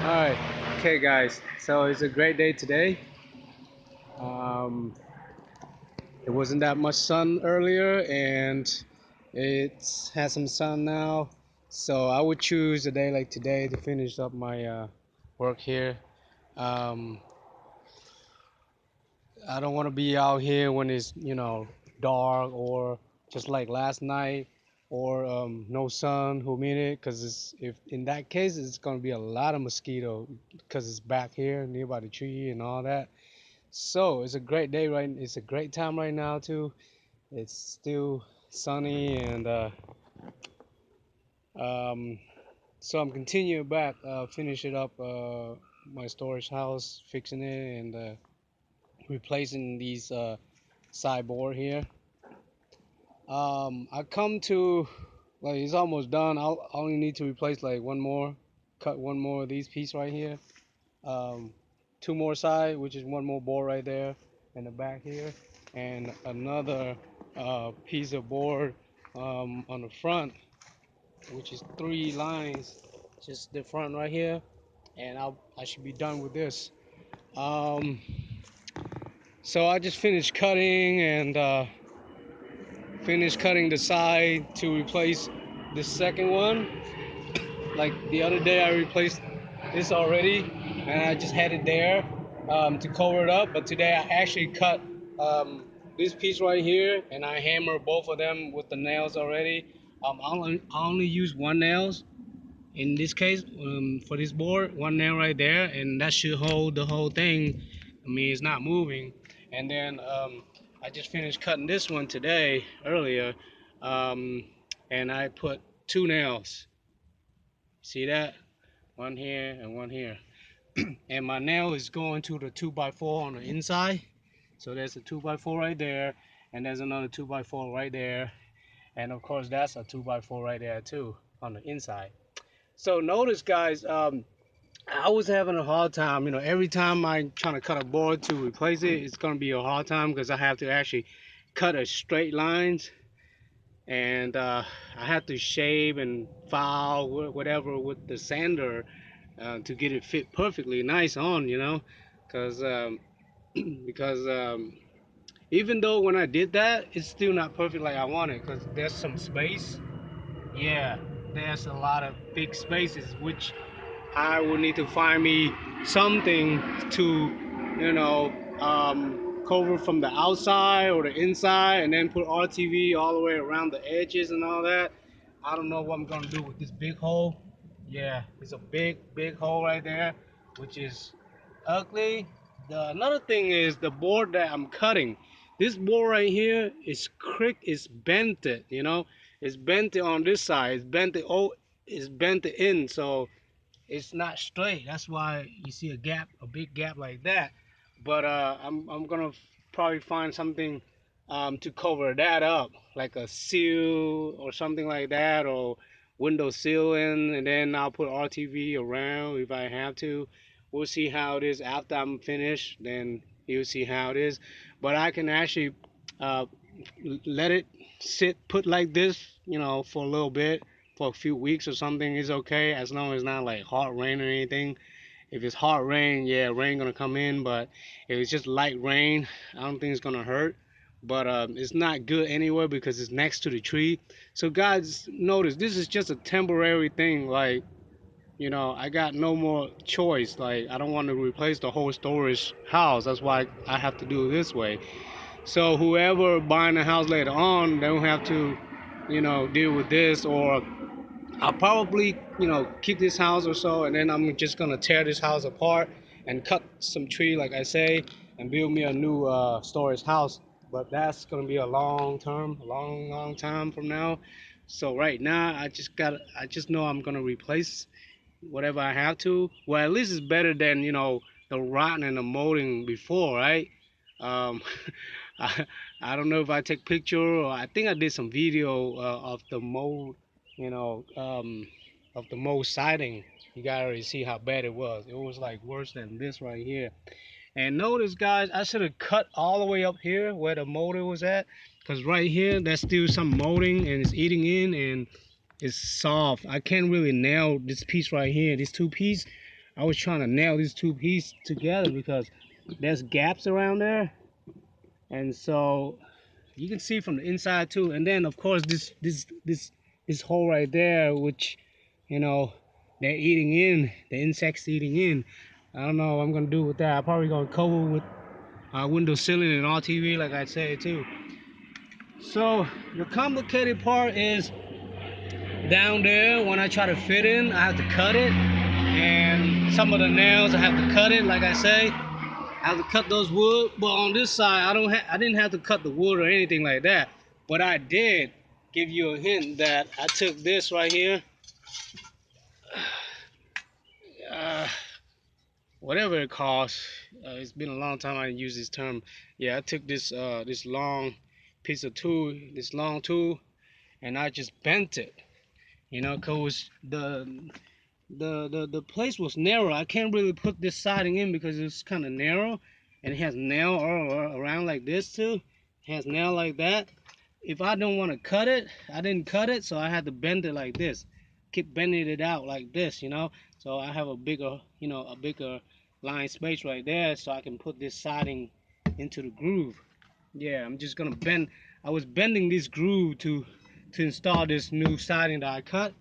Alright, okay guys, so it's a great day today. It wasn't that much sun earlier and it has some sun now. So I would choose a day like today to finish up my work here. Um, I don't want to be out here when it's, dark or just like last night or no sun, humidity, because if in that case it's going to be a lot of mosquito because it's back here nearby the tree and all that. So it's a great day, right? It's a great time right now too. It's still sunny and um, so I'm continuing back, finishing up my storage house, fixing it and replacing these sideboard here. I come to like it's almost done. I only need to replace like one more, cut one more of these piece right here. Um, two more side, which is one more board right there in the back here, and another piece of board on the front, which is three lines, just the front right here, and I should be done with this. Um, so I just finished cutting and finished cutting the side to replace the second one. Like the other day, I replaced this already, and I just had it there to cover it up. But today, I actually cut this piece right here, and I hammered both of them with the nails already. I only use one nails in this case for this board, one nail right there, and that should hold the whole thing. I mean, it's not moving. And then I just finished cutting this one today earlier, um, and I put two nails. See that? One here and one here. And my nail is going to the 2x4 on the inside. So there's a 2x4 right there, and there's another 2x4 right there, and of course that's a 2x4 right there too on the inside. So notice, guys, I was having a hard time. Every time I'm trying to cut a board to replace it, it's gonna be a hard time because I have to actually cut a straight lines, and I have to shave and file whatever with the sander to get it fit perfectly nice on. Because because even though when I did that, it's still not perfect like I wanted because there's some space. Yeah, there's a lot of big spaces which I will need to find me something to, cover from the outside or the inside, and then put RTV all the way around the edges and all that. I don't know what I'm gonna do with this big hole. Yeah, it's a big hole right there, which is ugly. Another thing is the board that I'm cutting. This board right here is is bent. It's bent on this side. It's bent in. So it's not straight. That's why you see a big gap like that. But I'm gonna probably find something to cover that up, like a seal or something like that, or window seal in, and then I'll put RTV around if I have to. We'll see how it is after I'm finished. Then you'll see how it is. But I can actually uh, let it sit put like this, for a little bit, for a few weeks or something is okay as long as it's not like hard rain or anything. If it's hard rain, yeah, rain gonna come in, but if it's just light rain, I don't think it's gonna hurt. But it's not good anyway because it's next to the tree. So guys, notice this is just a temporary thing. Like, I got no more choice. Like, I don't want to replace the whole storage house. That's why I have to do it this way. So whoever buying a house later on, they don't have to, deal with this. Or I'll probably, keep this house or so, and then I'm just gonna tear this house apart and cut some tree, like I say, and build me a new storage house. But that's gonna be a long time from now. So right now, I just know I'm gonna replace whatever I have to. Well, at least it's better than the rotten and the molding before, right? Um, I, I don't know if I take picture or I think I did some video of the mold, you know, um, of the mold siding. You gotta already see how bad it was. It was like worse than this right here. And notice, guys, I should have cut all the way up here where the molding was at, because right here there's still some molding and it's eating in and it's soft. I can't really nail this piece right here, this two piece. I was trying to nail these two pieces together because there's gaps around there, and so you can see from the inside too. And then of course this hole right there, which you know they're eating in, the insects eating in. I don't know what I'm gonna do with that. I'm probably gonna cover with window ceiling and RTV, like I said too. So the complicated part is down there. When I try to fit in, I have to cut it, and some of the nails I have to cut it, like I say. I have to cut those wood, but on this side, I didn't have to cut the wood or anything like that. But I did give you a hint that I took this right here, uh, whatever it costs. It's been a long time I didn't use this term. Yeah, I took this long piece of tool, this long tool, and I just bent it. You know, cause the place was narrow. I can't really put this siding in because it's kind of narrow, and it has nail all around like this too. It has nail like that. If I don't want to cut it, I didn't cut it, so I had to bend it like this. Keep bending it out like this, you know. So I have a bigger, a bigger line space right there, so I can put this siding into the groove. Yeah, I'm just gonna bend. I was bending this groove to install this new siding that I cut,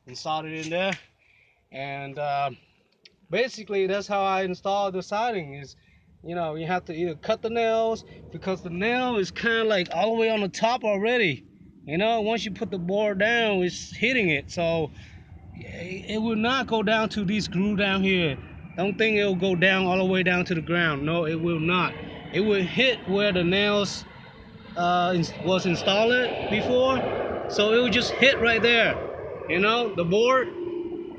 installed it in there, and basically that's how I installed the siding. Is you have to either cut the nails because the nail is kind of like all the way on the top already. Once you put the board down, it's hitting it, so it will not go down to this groove down here. Don't think it'll go down all the way down to the ground. No, it will not. It will hit where the nails was installed before, so it will just hit right there. The board,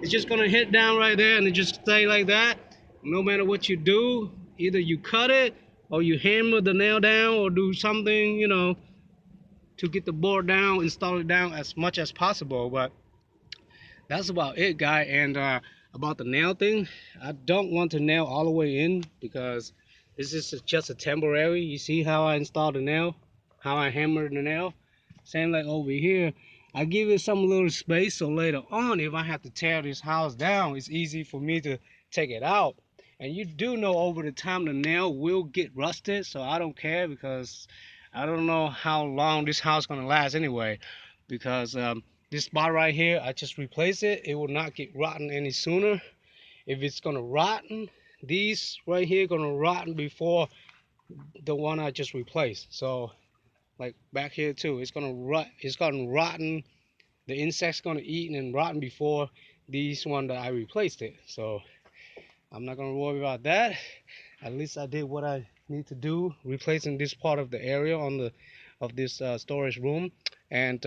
it's just gonna hit down right there and it just stay like that. No matter what you do, either you cut it or you hammer the nail down or do something, to get the board down, install it down as much as possible. But that's about it, guy. And about the nail thing, I don't want to nail all the way in because this is just a temporary. You see how I installed the nail, how I hammered the nail. Same like over here. I give it some little space so later on, if I have to tear this house down, it's easy for me to take it out. And you do know over the time the nail will get rusted, so I don't care because I don't know how long this house gonna last anyway. Because this spot right here, I just replace it. It will not get rotten any sooner. If it's gonna rotten, these right here gonna rotten before the one I just replaced. So like back here too, it's gonna rotten. The insects gonna eat and rotten before these one that I replaced it. So I'm not gonna worry about that. At least I did what I need to do, replacing this part of the area of this storage room, and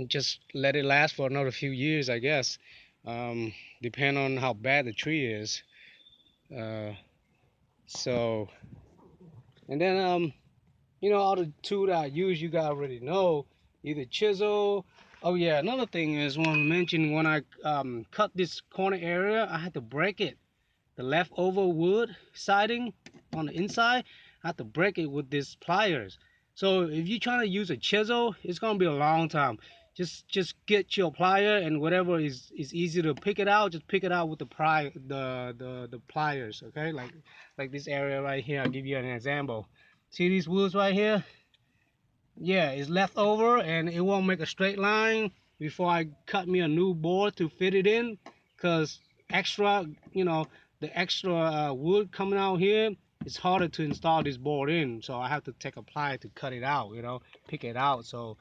just let it last for another few years, I guess. Depend on how bad the tree is. Uh, so, and then all the tool that I use, you guys already know, either chisel. Oh yeah, another thing is, want to mention, when I cut this corner area, I had to break it. The leftover wood siding on the inside, I have to break it with these pliers. So if you're trying to use a chisel, it's gonna be a long time. Just get your plier, and whatever is easy to pick it out, just pick it out with the pliers. Okay, like this area right here. I'll give you an example. See these woods right here? Yeah, it's left over and it won't make a straight line before I cut me a new board to fit it in, because extra, the extra wood coming out here, it's harder to install this board in, so I have to take a plier to cut it out, pick it out, so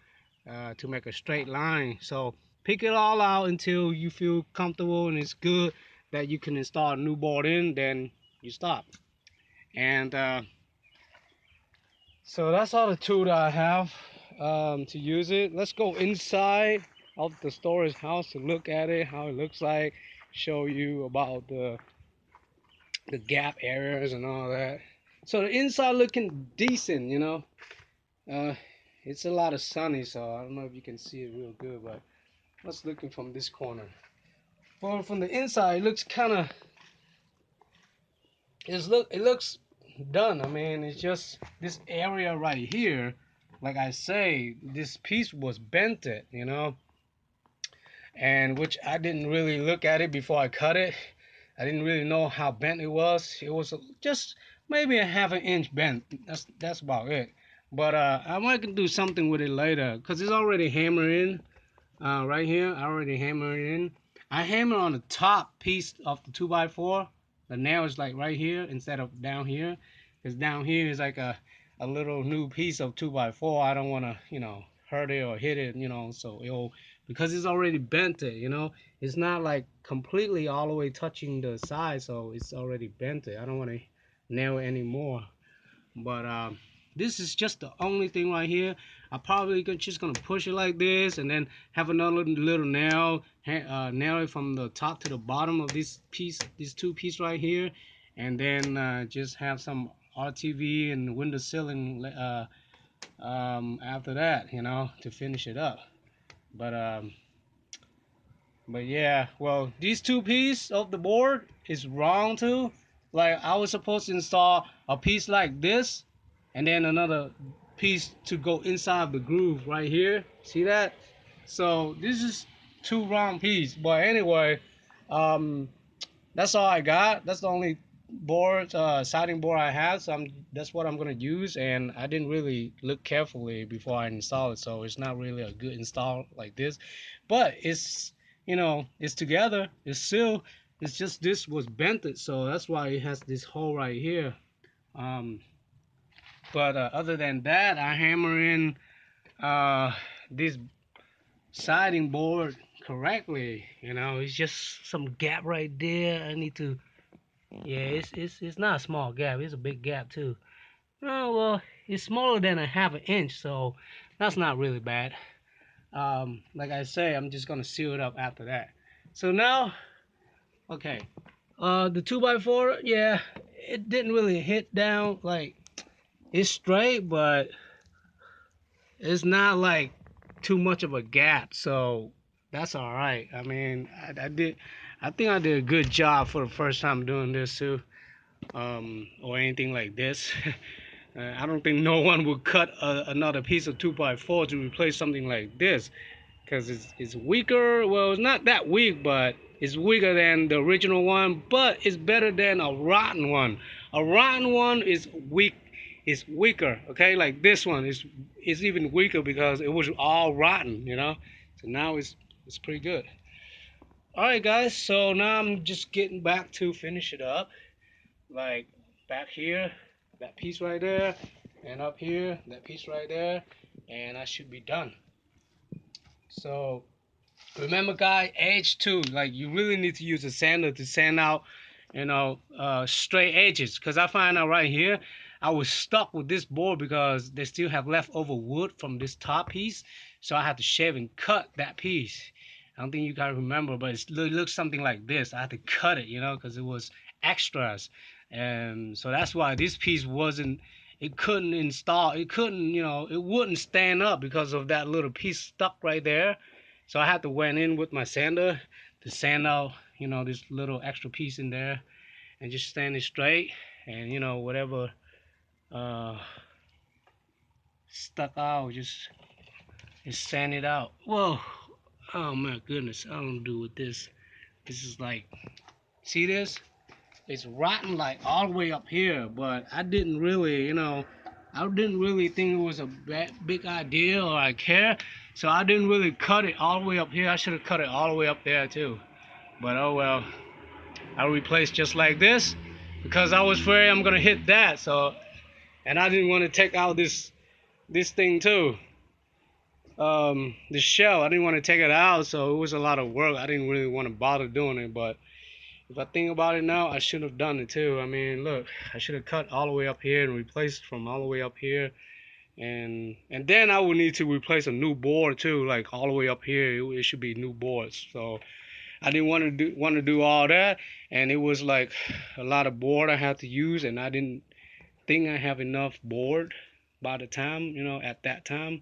to make a straight line. So pick it all out until you feel comfortable and it's good that you can install a new board in, then you stop. And so that's all the tool that I have to use it. Let's go inside of the storage house to look at it, how it looks like, show you about the gap areas and all that. So the inside looking decent, uh, it's a lot of sunny, so I don't know if you can see it real good, but let's looking from this corner. Well, from the inside, it looks kind of, it looks done. I mean, it's just this area right here, like I say, this piece was bented, and which I didn't really look at it before I cut it. I didn't really know how bent it was. It was just maybe a half an inch bent. That's about it. But I might do something with it later because it's already hammered in. Right here, I already hammered it in. I hammer on the top piece of the 2x4. The nail is like right here instead of down here. Because down here is like a little new piece of 2x4. I don't want to, hurt it or hit it, so it'll, because it's already bent it, it's not like completely all the way touching the side, so it's already bent it. I don't want to nail it anymore. But this is just the only thing right here. I probably just gonna push it like this, and then have another little nail, nail it from the top to the bottom of this piece, these two pieces right here, and then just have some RTV and window ceiling after that, to finish it up. But yeah, well, these two pieces of the board is wrong too. Like I was supposed to install a piece like this, and then another piece to go inside the groove right here. See that? So this is two wrong pieces. But anyway, um, that's all I got. That's the only board, siding board I have. So that's what I'm gonna use. And I didn't really look carefully before I install it, so it's not really a good install like this. But it's, it's together. It's still. It's just this was bented, so that's why it has this hole right here. Um, but other than that, I hammer in this siding board correctly. It's just some gap right there. I need to. Yeah, it's not a small gap. It's a big gap too. Oh well, it's smaller than a half an inch, so that's not really bad. Like I say, I'm just gonna seal it up after that. So now, okay, the 2x4, yeah, it didn't really hit down like it's straight, but it's not like too much of a gap, so that's all right. I mean, I think I did a good job for the first time doing this too. Or anything like this. I don't think no one would cut another piece of 2x4 to replace something like this, because it's weaker. Well, it's not that weak, but it's weaker than the original one, but it's better than a rotten one. A rotten one is weak. It's weaker, okay? Like this one is even weaker because it was all rotten, So now it's pretty good. All right, guys. So now I'm just getting back to finish it up. Like back here, that piece right there, and up here, that piece right there, and I should be done. So remember, guys, edge too. Like you really need to use a sander to sand out, straight edges. Cause I find out right here, I was stuck with this board because they still have leftover wood from this top piece, so I had to shave and cut that piece. I don't think you guys remember, but it looks something like this. I had to cut it, because it was extras, and so that's why this piece wasn't. It couldn't install. It couldn't, it wouldn't stand up because of that little piece stuck right there. So I had to went in with my sander to sand out, this little extra piece in there, and just stand it straight, and whatever uh, stuck out, just sand it out. Whoa! Oh my goodness! I don't do with this. This is like, see this? It's rotten like all the way up here, but I didn't really, I didn't really think it was a big idea or I care, so I didn't really cut it all the way up here. I should have cut it all the way up there too, but oh well. I replaced just like this because I was afraid I'm gonna hit that, so, and I didn't want to take out this thing too, the shell. I didn't want to take it out, so it was a lot of work. I didn't really want to bother doing it, but if I think about it now, I should have done it too. I mean, look, I should have cut all the way up here and replaced from all the way up here, and then I would need to replace a new board too, like all the way up here. It should be new boards. So I didn't want to do all that, and it was like a lot of board I had to use, and I didn't think I have enough board by the time, at that time.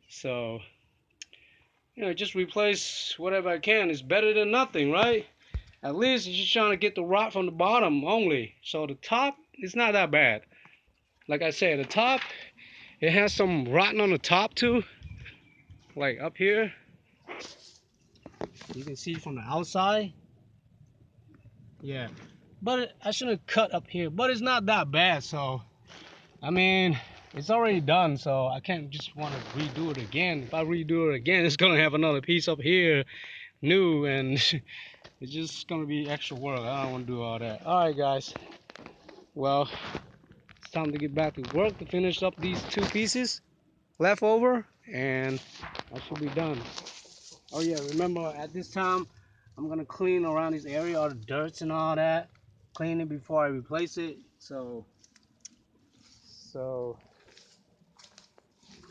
So, just replace whatever I can. It's better than nothing, right? At least you're just trying to get the rot from the bottom only. So the top, it's not that bad. Like I said, the top, it has some rotten on the top too. Like up here. You can see from the outside. Yeah, but I should have cut up here, but it's not that bad. So I mean, it's already done, so I can't just want to redo it again. If I redo it again, it's gonna have another piece up here new, and it's just gonna be extra work. I don't want to do all that. All right, guys, well, it's time to get back to work to finish up these two pieces left over, and I should be done. Oh yeah, remember at this time I'm gonna clean around this area, all the dirts and all that, clean it before I replace it. So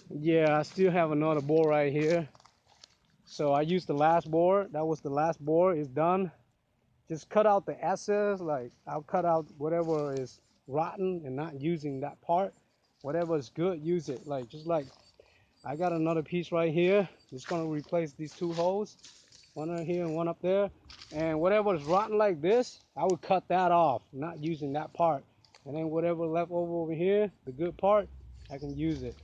yeah, I still have another board right here. So I used the last board. That was the last board. It's done. Just cut out the excess. Like I'll cut out whatever is rotten and not using that part. Whatever is good, use it. Like just like I got another piece right here. It's gonna replace these two holes. One right here and one up there. And whatever is rotten like this, I would cut that off, not using that part. And then whatever left over here, the good part, I can use it.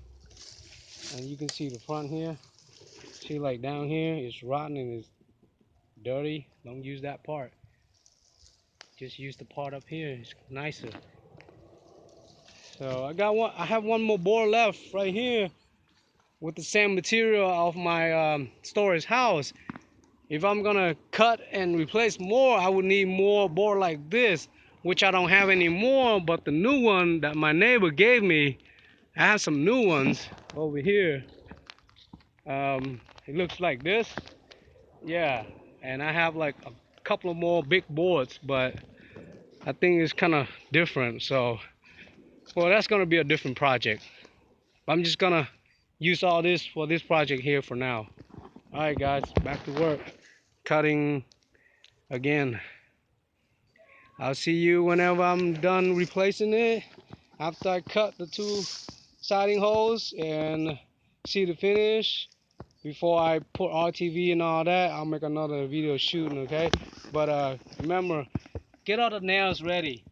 And you can see the front here. See, like down here, it's rotten and it's dirty. Don't use that part. Just use the part up here. It's nicer. So I have one more board left right here with the same material of my storage house. If I'm gonna cut and replace more, I would need more board like this, which I don't have anymore. But the new one that my neighbor gave me, I have some new ones over here. It looks like this. Yeah, and I have like a couple of more big boards, but I think it's kind of different. So, well, that's gonna be a different project. I'm just gonna use all this for this project here for now. All right, guys, back to work. Cutting again. I'll see you whenever I'm done replacing it. After I cut the two siding holes and see the finish. Before I put RTV and all that, I'll make another video shooting, okay? But remember, get all the nails ready.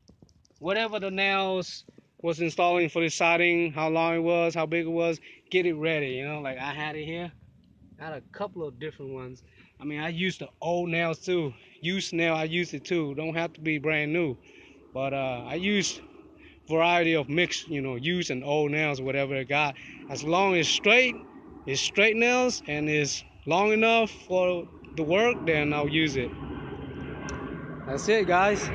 Whatever the nails was installing for the siding, how long it was, how big it was, get it ready, you know? Like I had it here. I had a couple of different ones. I mean, I used the old nails too. Used nail, I used it too. Don't have to be brand new. But I used variety of mixed, you know, used and old nails, whatever it got. As long as it's straight nails and is long enough for the work, then I'll use it. That's it, guys.